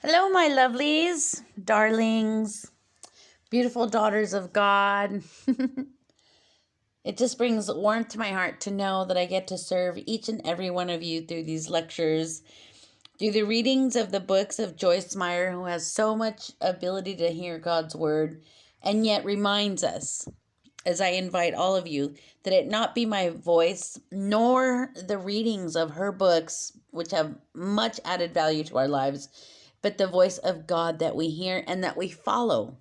Hello, my lovelies, darlings, beautiful daughters of God. It just brings warmth to my heart to know that I get to serve each and every one of you through these lectures, through the readings of the books of Joyce Meyer, who has so much ability to hear God's word and yet reminds us, as I invite all of you, that it not be my voice nor the readings of her books, which have much added value to our lives, but the voice of God that we hear and that we follow.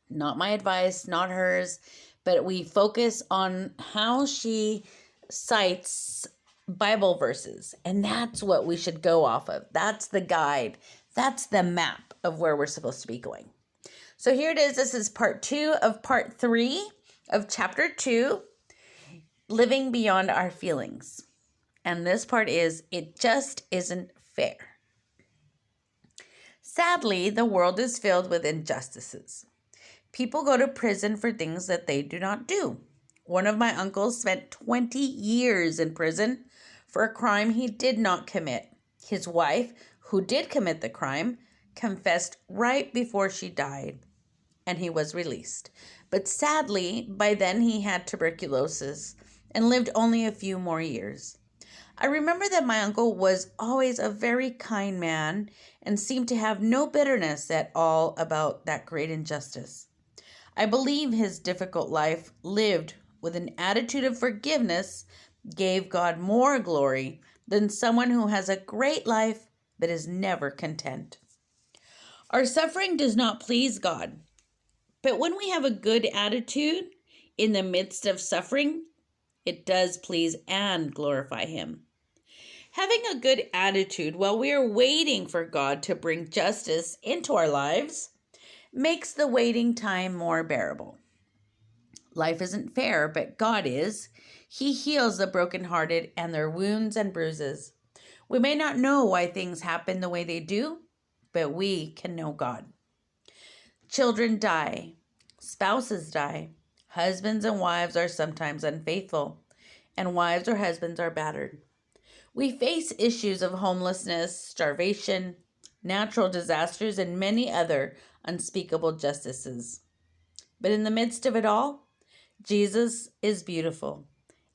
Not my advice, not hers, but we focus on how she cites Bible verses. And that's what we should go off of. That's the guide. That's the map of where we're supposed to be going. So here it is. This is part 2 of part 3 of chapter 2, Living Beyond Our Feelings. And this part is, it just isn't fair. Sadly, the world is filled with injustices. People go to prison for things that they do not do. One of my uncles spent 20 years in prison for a crime he did not commit. His wife, who did commit the crime, confessed right before she died, and he was released. But sadly, by then he had tuberculosis and lived only a few more years. I remember that my uncle was always a very kind man and seemed to have no bitterness at all about that great injustice. I believe his difficult life, lived with an attitude of forgiveness, gave God more glory than someone who has a great life but is never content. Our suffering does not please God, but when we have a good attitude in the midst of suffering, it does please and glorify Him. Having a good attitude while we are waiting for God to bring justice into our lives makes the waiting time more bearable. Life isn't fair, but God is. He heals the brokenhearted and their wounds and bruises. We may not know why things happen the way they do, but we can know God. Children die. Spouses die. Husbands and wives are sometimes unfaithful, and wives or husbands are battered. We face issues of homelessness, starvation, natural disasters, and many other unspeakable justices. But in the midst of it all, Jesus is beautiful,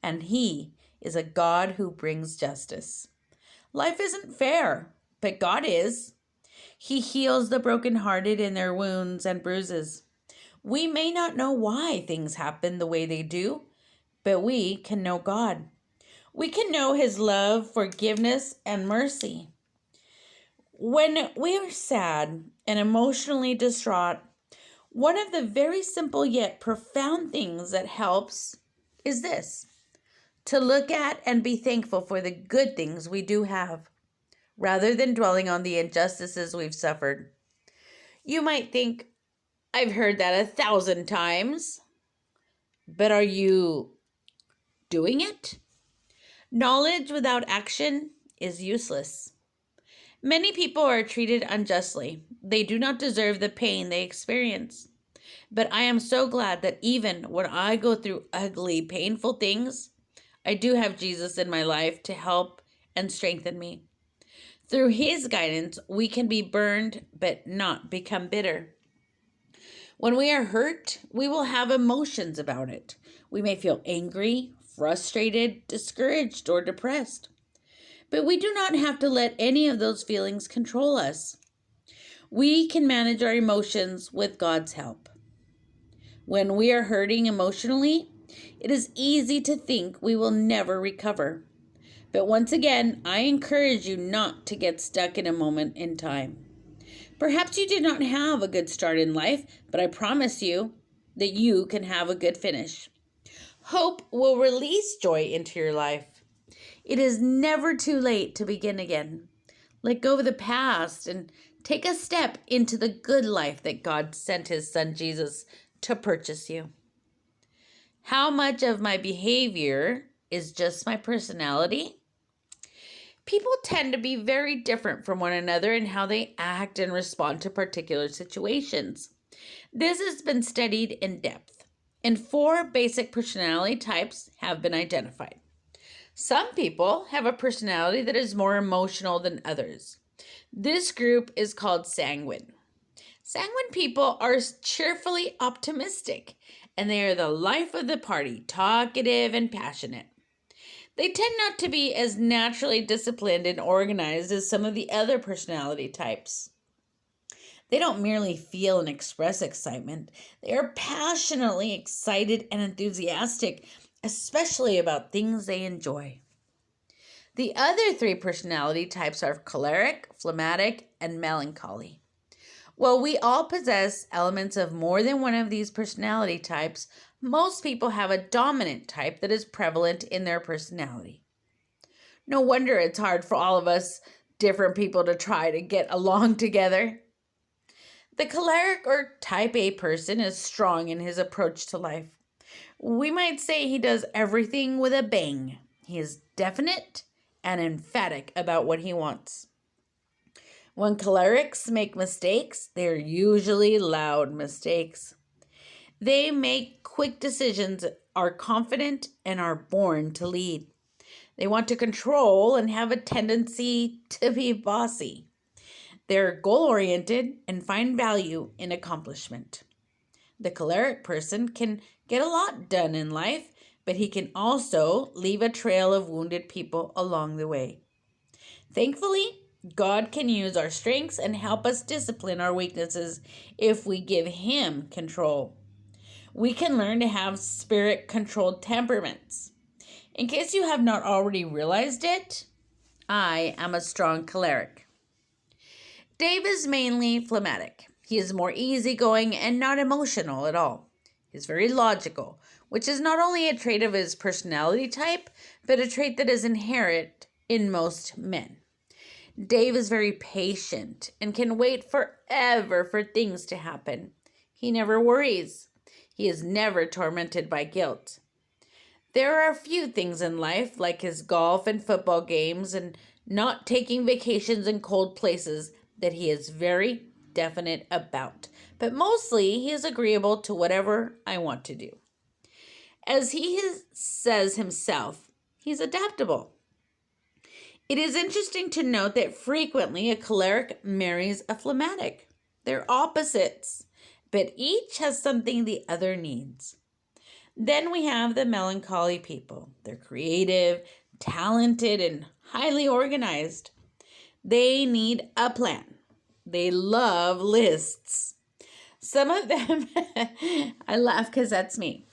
and He is a God who brings justice. Life isn't fair, but God is. He heals the brokenhearted in their wounds and bruises. We may not know why things happen the way they do, but we can know God. We can know His love, forgiveness, and mercy. When we are sad and emotionally distraught, one of the very simple yet profound things that helps is this: to look at and be thankful for the good things we do have, rather than dwelling on the injustices we've suffered. You might think, I've heard that 1,000 times, but are you doing it? Knowledge without action is useless. Many people are treated unjustly. They do not deserve the pain they experience. But I am so glad that even when I go through ugly, painful things, I do have Jesus in my life to help and strengthen me. Through His guidance, we can be burned but not become bitter. When we are hurt, we will have emotions about it. We may feel angry, frustrated, discouraged, or depressed. But we do not have to let any of those feelings control us. We can manage our emotions with God's help. When we are hurting emotionally, it is easy to think we will never recover. But once again, I encourage you not to get stuck in a moment in time. Perhaps you did not have a good start in life, but I promise you that you can have a good finish. Hope will release joy into your life. It is never too late to begin again. Let go of the past and take a step into the good life that God sent His Son Jesus to purchase you. How much of my behavior is just my personality? People tend to be very different from one another in how they act and respond to particular situations. This has been studied in depth, and 4 basic personality types have been identified. Some people have a personality that is more emotional than others. This group is called sanguine. Sanguine people are cheerfully optimistic, and they are the life of the party, talkative and passionate. They tend not to be as naturally disciplined and organized as some of the other personality types. They don't merely feel and express excitement, they are passionately excited and enthusiastic, especially about things they enjoy. The other three personality types are choleric, phlegmatic, and melancholy. While we all possess elements of more than one of these personality types, most people have a dominant type that is prevalent in their personality. No wonder it's hard for all of us different people to try to get along together. The choleric or type A person is strong in his approach to life. We might say he does everything with a bang. He is definite and emphatic about what he wants. When cholerics make mistakes, they're usually loud mistakes. They make quick decisions, are confident, and are born to lead. They want to control and have a tendency to be bossy. They're goal-oriented and find value in accomplishment. The choleric person can get a lot done in life, but he can also leave a trail of wounded people along the way. Thankfully, God can use our strengths and help us discipline our weaknesses if we give Him control. We can learn to have spirit-controlled temperaments. In case you have not already realized it, I am a strong choleric. Dave is mainly phlegmatic. He is more easygoing and not emotional at all. He is very logical, which is not only a trait of his personality type, but a trait that is inherent in most men. Dave is very patient and can wait forever for things to happen. He never worries. He is never tormented by guilt. There are a few things in life, like his golf and football games and not taking vacations in cold places, that he is very definite about. But mostly, he is agreeable to whatever I want to do. As he says himself, he's adaptable. It is interesting to note that frequently a choleric marries a phlegmatic. They're opposites, but each has something the other needs. Then we have the melancholy people. They're creative, talented, and highly organized. They need a plan. They love lists. Some of them, I laugh because that's me.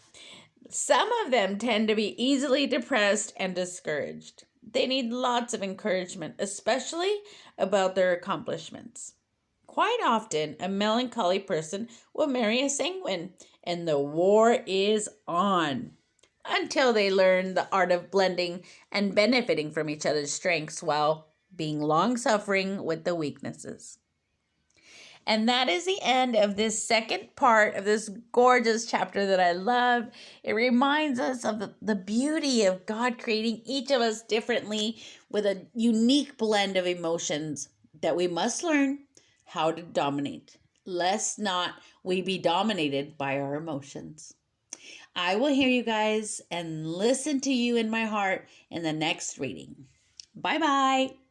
Some of them tend to be easily depressed and discouraged. They need lots of encouragement, especially about their accomplishments. Quite often, a melancholy person will marry a sanguine, and the war is on until they learn the art of blending and benefiting from each other's strengths while being long-suffering with the weaknesses. And that is the end of this second part of this gorgeous chapter that I love. It reminds us of the beauty of God creating each of us differently with a unique blend of emotions that we must learn how to dominate. Lest not we be dominated by our emotions. I will hear you guys and listen to you in my heart in the next reading. Bye-bye.